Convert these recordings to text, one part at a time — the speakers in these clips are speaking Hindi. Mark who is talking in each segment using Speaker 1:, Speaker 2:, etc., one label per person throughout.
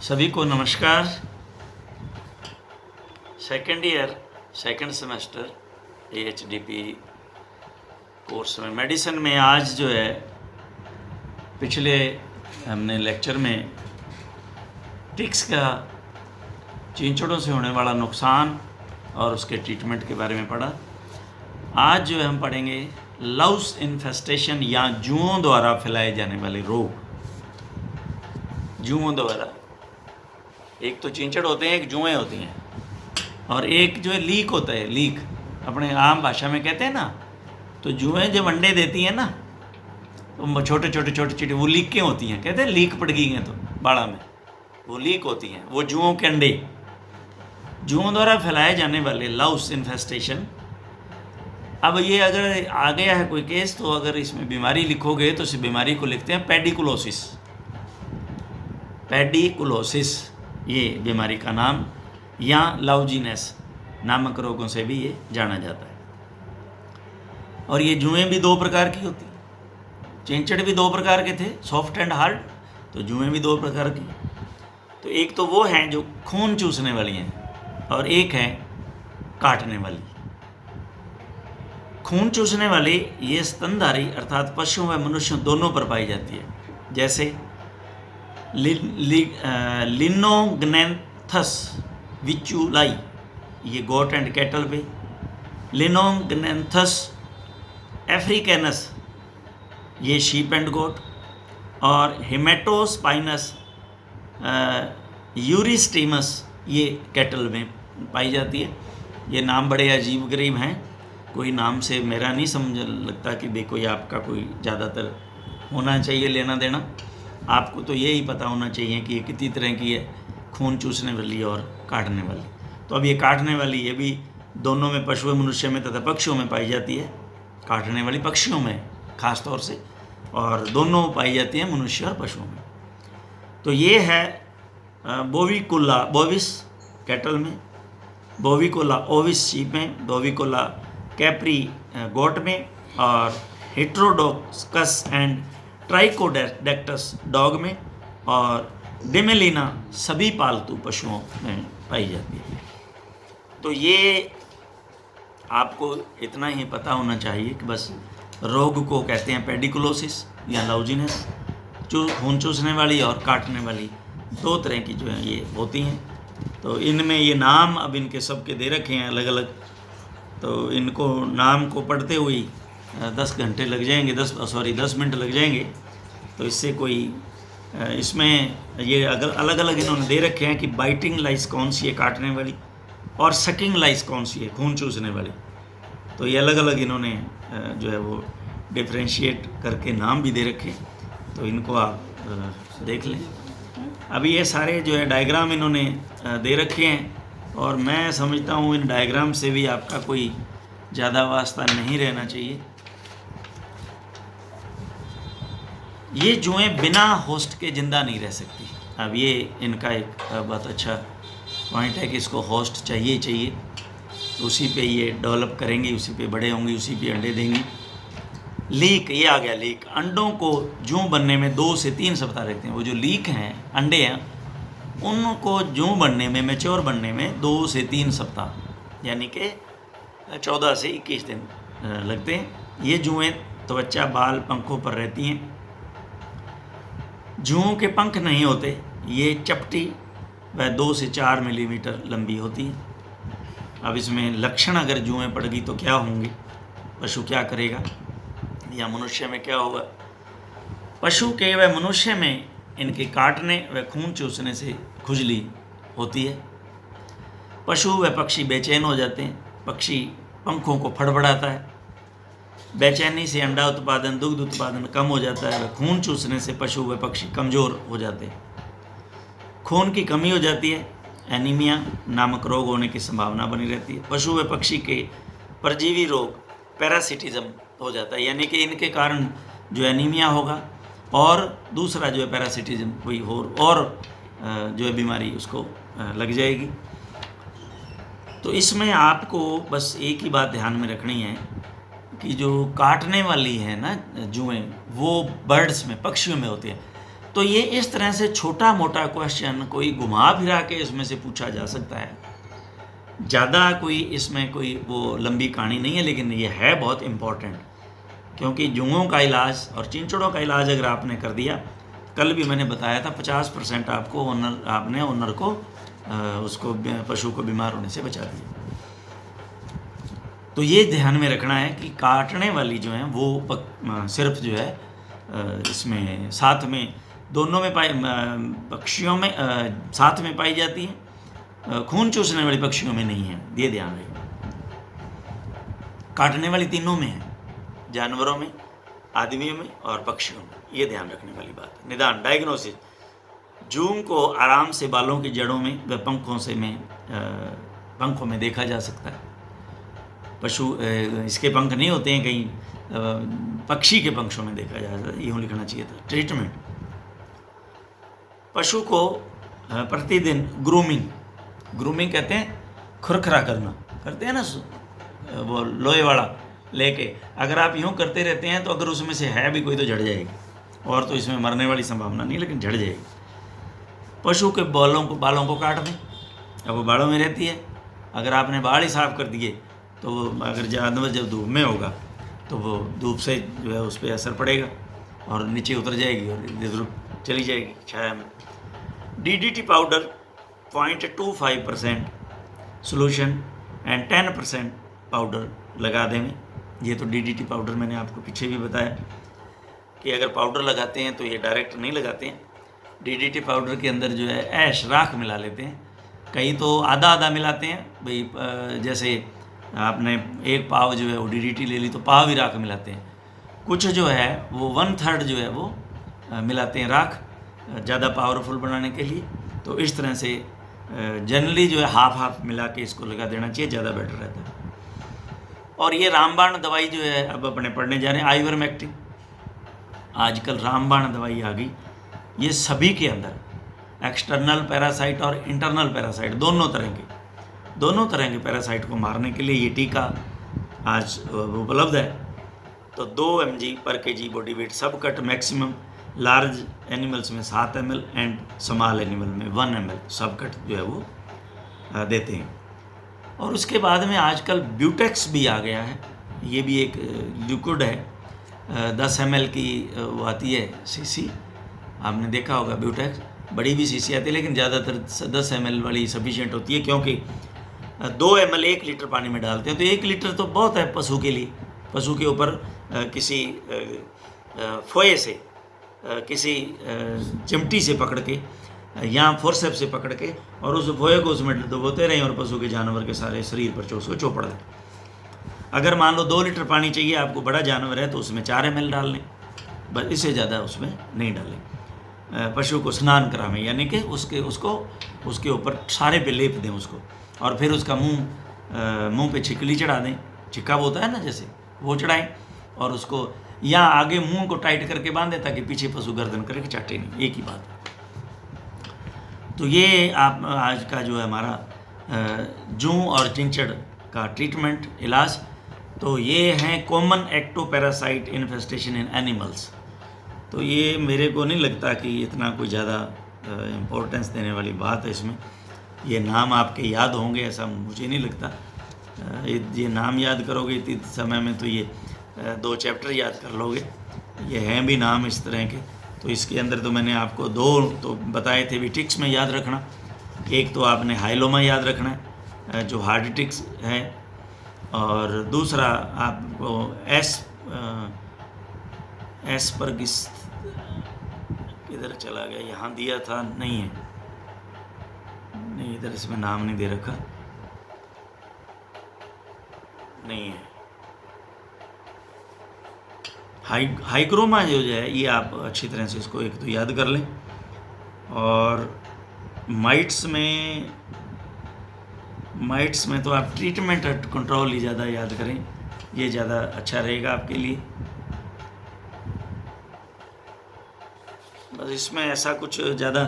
Speaker 1: सभी को नमस्कार। Second year second semester AHDP course में मेडिसिन में आज जो है पिछले हमने लेक्चर में टिक्स का चींचड़ों से होने वाला नुकसान और उसके ट्रीटमेंट के बारे में पढ़ा। आज जो है हम पढ़ेंगे लाउस इन्फेस्टेशन या जुओं द्वारा फैलाए जाने वाले रोग। जुओं द्वारा, एक तो चींचड़ होते हैं, एक जुएँ होती हैं, और एक जो है लीक होता है। लीक अपने आम भाषा में कहते हैं ना। तो जुएँ जब अंडे देती हैं ना, तो छोटे छोटे वो लीक क्यों होती हैं? कहते हैं लीक पड़ गई हैं तो बाड़ा में, वो लीक होती हैं, वो जुओं के अंडे। जुओं द्वारा फैलाए जाने वाले लाउस इन्फेस्टेशन। अब ये अगर आ गया है कोई केस, तो अगर इसमें बीमारी लिखोगे तो इस बीमारी को लिखते हैं पेडिकुलोसिस। पेडिकुलोसिस ये बीमारी का नाम, या लाउजीनेस नामक रोगों से भी ये जाना जाता है। और ये जुएँ भी दो प्रकार की होती हैं। चींचड़ भी दो प्रकार के थे, सॉफ्ट एंड हार्ड। तो जुएँ भी दो प्रकार की। तो एक तो वो हैं जो खून चूसने वाली हैं, और एक है काटने वाली। खून चूसने वाली ये स्तनधारी अर्थात पशुओं व मनुष्यों दोनों पर पाई जाती है। जैसे लिनोग्नेंथस विचुलाई, ये गोट एंड कैटल पे। लिनोग्नेंथस अफ्रीकैनस, ये शीप एंड गोट। और हेमेटोस्पाइनस यूरिस्टीमस, ये कैटल में पाई जाती है। ये नाम बड़े अजीब गरीब हैं। कोई नाम से मेरा नहीं समझ लगता कि भाई कोई आपका कोई ज़्यादातर होना चाहिए लेना देना। आपको तो यही पता होना चाहिए कि ये कितनी तरह की है, खून चूसने वाली और काटने वाली। तो अब ये काटने वाली ये भी दोनों में, पशु मनुष्य में तथा पक्षियों में पाई जाती है। काटने वाली पक्षियों में ख़ास तौर से, और दोनों पाई जाती है मनुष्य और पशुओं में। तो ये है बोविकुला बोविस कैटल में, बोविकुला ओविस शीप में, बोविकुला कैप्री गोट में, और हेट्रोडोक्स एंड ट्राइकोडेक्टस डॉग में, और डिमेलिना सभी पालतू पशुओं में पाई जाती है। तो ये आपको इतना ही पता होना चाहिए कि बस रोग को कहते हैं पेडिकुलोसिस या लाउजीनेस। खून चूसने वाली और काटने वाली दो तरह की जो है ये होती हैं। तो इनमें ये नाम अब इनके सबके दे रखे हैं अलग अलग। तो इनको नाम को पढ़ते हुए 10 घंटे लग जाएंगे, 10 मिनट लग जाएंगे। तो इससे कोई इसमें ये अगर अलग अलग इन्होंने दे रखे हैं कि बाइटिंग लाइस कौन सी है काटने वाली, और सकिंग लाइस कौन सी है खून चूसने वाली। तो ये अलग अलग इन्होंने जो है वो डिफ्रेंशिएट करके नाम भी दे रखे। तो इनको आप देख लें। अभी ये सारे जो है डायग्राम इन्होंने दे रखे हैं, और मैं समझता हूँ इन डायग्राम से भी आपका कोई ज़्यादा वास्ता नहीं रहना चाहिए। ये जुएँ बिना होस्ट के ज़िंदा नहीं रह सकती। अब ये इनका एक बहुत अच्छा पॉइंट है कि इसको होस्ट चाहिए चाहिए, उसी पे ये डेवलप करेंगी, उसी पे बड़े होंगी, उसी पे अंडे देंगी। लीक, ये आ गया लीक। अंडों को जूं बनने में 2 से 3 सप्ताह लगते हैं। वो जो लीक हैं, अंडे हैं, उनको जूं बनने में, मैच्योर बनने में 2 से 3 सप्ताह, यानी कि 14 से 21 दिन लगते हैं। ये जुएँ त्वचा, बाल, पंखों पर रहती हैं। जुओं के पंख नहीं होते, ये चपटी व 2 से 4 मिलीमीटर लंबी होती है। अब इसमें लक्षण अगर जुएँ पड़ गई तो क्या होंगे, पशु क्या करेगा, या मनुष्य में क्या होगा। पशु के व मनुष्य में इनके काटने व खून चूसने से खुजली होती है। पशु व पक्षी बेचैन हो जाते हैं। पक्षी पंखों को फड़फड़ाता है। बेचैनी से अंडा उत्पादन, दुग्ध उत्पादन कम हो जाता है। व खून चूसने से पशु व पक्षी कमज़ोर हो जाते हैं। खून की कमी हो जाती है। एनीमिया नामक रोग होने की संभावना बनी रहती है। पशु व पक्षी के परजीवी रोग, पैरासिटिज्म हो जाता है, यानी कि इनके कारण जो एनीमिया होगा, और दूसरा जो है पैरासिटिज्म कोई और जो है बीमारी उसको लग जाएगी। तो इसमें आपको बस एक ही बात ध्यान में रखनी है कि जो काटने वाली है ना जुएँ, वो बर्ड्स में, पक्षियों में होती है। तो ये इस तरह से छोटा मोटा क्वेश्चन कोई घुमा फिरा के इसमें से पूछा जा सकता है। ज़्यादा कोई इसमें कोई वो लंबी कहानी नहीं है, लेकिन ये है बहुत इम्पोर्टेंट, क्योंकि जुओं का इलाज और चिंचड़ों का इलाज अगर आपने कर दिया, कल भी मैंने बताया था 50% आपको ओनर को उसको पशु को बीमार होने से बचा दिया। तो ये ध्यान में रखना है कि काटने वाली जो है वो सिर्फ जो है इसमें साथ में दोनों में पक्षियों में साथ में पाई जाती है, खून चूसने वाली पक्षियों में नहीं है, ये ध्यान रखिए। काटने वाली तीनों में है, जानवरों में, आदमियों में और पक्षियों में, ये ध्यान रखने वाली बात है। निदान डायग्नोसिस, जूम को आराम से बालों की जड़ों में व पंखों में देखा जा सकता है। पशु इसके पंख नहीं होते हैं, कहीं पक्षी के पंखों में देखा जाता है, यूँ लिखना चाहिए था। ट्रीटमेंट, पशु को प्रतिदिन ग्रूमिंग कहते हैं, खुरखरा करना, करते हैं ना वो लोहे वाला लेके, अगर आप यूँ करते रहते हैं तो अगर उसमें से है भी कोई तो झड़ जाएगी, और तो इसमें मरने वाली संभावना नहीं, लेकिन झड़ जाएगी। पशु के बालों को काट दें, अब वो बालों में रहती है, अगर आपने बाल ही साफ कर दिए तो अगर जानवर जब धूप में होगा तो वो धूप से जो है उस पर असर पड़ेगा और नीचे उतर जाएगी और इधर चली जाएगी छाया में। DDT powder 0.25% solution and 10% powder लगा दें। ये तो DDT पाउडर मैंने आपको पीछे भी बताया कि अगर पाउडर लगाते हैं तो ये डायरेक्ट नहीं लगाते हैं। DDT पाउडर के अंदर जो है ऐश राख मिला लेते हैं, कई तो आधा मिलाते हैं भाई, जैसे आपने एक पाव जो है वो DDT ले ली तो पाव ही राख मिलाते हैं। कुछ जो है वो 1/3 जो है वो मिलाते हैं राख, ज़्यादा पावरफुल बनाने के लिए। तो इस तरह से जनरली जो है हाफ मिला के इसको लगा देना चाहिए, ज़्यादा बेटर रहता है। और ये रामबाण दवाई जो है अब अपने पढ़ने जा रहे हैं, आइवरमेक्टिन, आजकल रामबाण दवाई आ गई। ये सभी के अंदर एक्सटर्नल पैरासाइट और इंटरनल पैरासाइट दोनों तरह के पैरासाइट को मारने के लिए ये टीका आज उपलब्ध है। तो 2 mg पर kg बॉडी वेट सब कट मैक्सिमम, लार्ज एनिमल्स में 7 ml एंड स्मॉल एनिमल में 1 ml सब कट जो है वो देते हैं। और उसके बाद में आजकल ब्यूटेक्स भी आ गया है, ये भी एक लिक्विड है, 10 ml की वो आती है सीसी, आपने देखा होगा ब्यूटेक्स, बड़ी भी सीसी आती है लेकिन ज़्यादातर 10 ml वाली सफिशिएंट होती है, क्योंकि 2 ml 1 लीटर पानी में डालते हैं तो 1 लीटर तो बहुत है पशु के लिए। पशु के ऊपर किसी फोए से, किसी चिमटी से पकड़ के या फोर्सेप से पकड़ के और उस फोए को उसमें डुबोते रहें और पशु के जानवर के सारे शरीर पर उसको चौपड़ दें। अगर मान लो 2 लीटर पानी चाहिए आपको, बड़ा जानवर है तो उसमें 4 ml डाल लें, बस, इससे ज़्यादा उसमें नहीं डालें। पशु को स्नान करावें, यानी कि उसके ऊपर सारे पे लेप दें उसको, और फिर उसका मुंह पे छिकली चढ़ा दें, छिक्का होता है ना जैसे, वो चढ़ाएं और उसको या आगे मुंह को टाइट करके बांधें ताकि पीछे पशु गर्दन करके चाटे नहीं, एक ही बात है। तो ये आप आज का जो है हमारा जू और चिंचड़ का ट्रीटमेंट इलाज, तो ये हैं कॉमन एक्टोपैरासाइट इन्फेस्टेशन इन एनिमल्स। तो ये मेरे को नहीं लगता कि इतना कोई ज़्यादा इम्पोर्टेंस देने वाली बात है इसमें। ये नाम आपके याद होंगे ऐसा मुझे नहीं लगता, ये नाम याद करोगे इतने समय में तो ये 2 चैप्टर याद कर लोगे। ये हैं भी नाम इस तरह के, तो इसके अंदर तो मैंने आपको 2 तो बताए थे भी टिक्स में याद रखना। एक तो आपने हाइलोमा याद रखना है जो हार्ड टिक्स है, और दूसरा आपको एस्परगिस किधर चला गया, यहाँ दिया था, नहीं है, नहीं इधर इसमें नाम नहीं दे रखा, नहीं है। हाइग्रोमा जो है ये आप अच्छी तरह से इसको एक तो याद कर लें। और माइट्स में तो आप ट्रीटमेंट कंट्रोल ही ज़्यादा याद करें, ये ज़्यादा अच्छा रहेगा आपके लिए। बस इसमें ऐसा कुछ ज़्यादा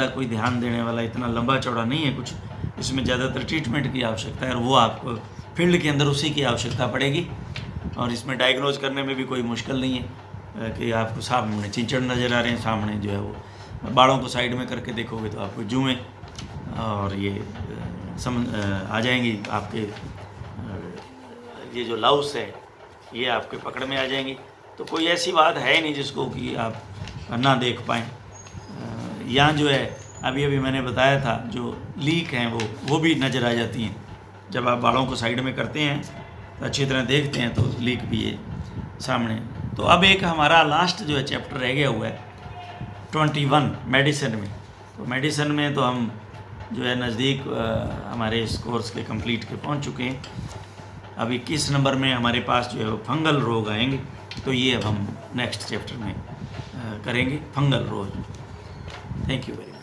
Speaker 1: कोई ध्यान देने वाला इतना लंबा चौड़ा नहीं है कुछ, इसमें ज़्यादातर ट्रीटमेंट की आवश्यकता है और वो आपको फील्ड के अंदर उसी की आवश्यकता पड़ेगी, और इसमें डायग्नोज करने में भी कोई मुश्किल नहीं है। कि आपको सामने चिंचड़ नज़र आ रहे हैं, सामने जो है वो बालों को साइड में करके देखोगे तो आपको जुएँ और ये आ जाएंगी आपके, ये जो लाउस है ये आपके पकड़ में आ जाएंगी। तो कोई ऐसी बात है नहीं जिसको कि आप ना देख पाएँ। यहाँ जो है अभी मैंने बताया था, जो लीक हैं वो भी नज़र आ जाती हैं। जब आप बालों को साइड में करते हैं तो अच्छी तरह देखते हैं तो लीक भी है सामने। तो अब एक हमारा लास्ट जो है चैप्टर रह गया हुआ है 21 मेडिसिन में। तो मेडिसिन में तो हम जो है नज़दीक हमारे इस कोर्स के कंप्लीट के पहुंच चुके हैं। अब 21 नंबर में हमारे पास जो है वो फंगल रोग आएंगे। तो ये अब हम नेक्स्ट चैप्टर में करेंगे फंगल रोग। Thank you very much.